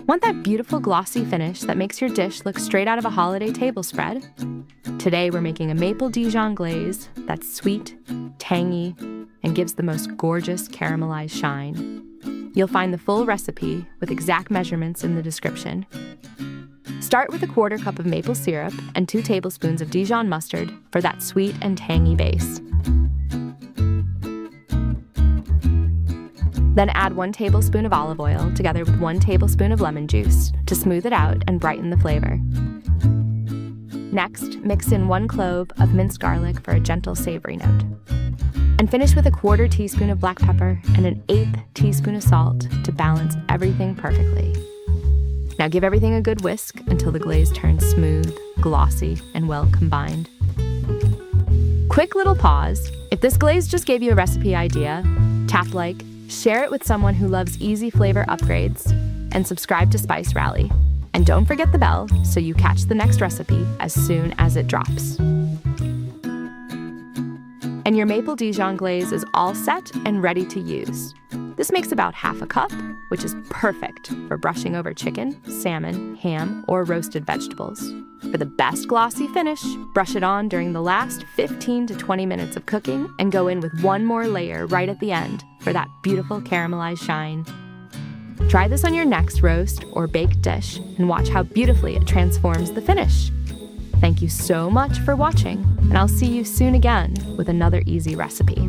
Want that beautiful glossy finish that makes your dish look straight out of a holiday table spread? Today we're making a Maple Dijon Glaze that's sweet, tangy, and gives the most gorgeous caramelized shine. You'll find the full recipe with exact measurements in the description. Start with a 1/4 cup of maple syrup and 2 tablespoons of Dijon mustard for that sweet and tangy base. Then add 1 tablespoon of olive oil together with 1 tablespoon of lemon juice to smooth it out and brighten the flavor. Next, mix in 1 clove of minced garlic for a gentle savory note. And finish with a 1/4 teaspoon of black pepper and an 1/8 teaspoon of salt to balance everything perfectly. Now give everything a good whisk until the glaze turns smooth, glossy, and well combined. Quick little pause. If this glaze just gave you a recipe idea, tap like, share it with someone who loves easy flavor upgrades, and subscribe to SpiceRally. And don't forget the bell so you catch the next recipe as soon as it drops. And your Maple Dijon Glaze is all set and ready to use. This makes about 1/2 cup, which is perfect for brushing over chicken, salmon, ham, or roasted vegetables. For the best glossy finish, brush it on during the last 15 to 20 minutes of cooking and go in with 1 more layer right at the end for that beautiful caramelized shine. Try this on your next roast or baked dish and watch how beautifully it transforms the finish. Thank you so much for watching, and I'll see you soon again with another easy recipe.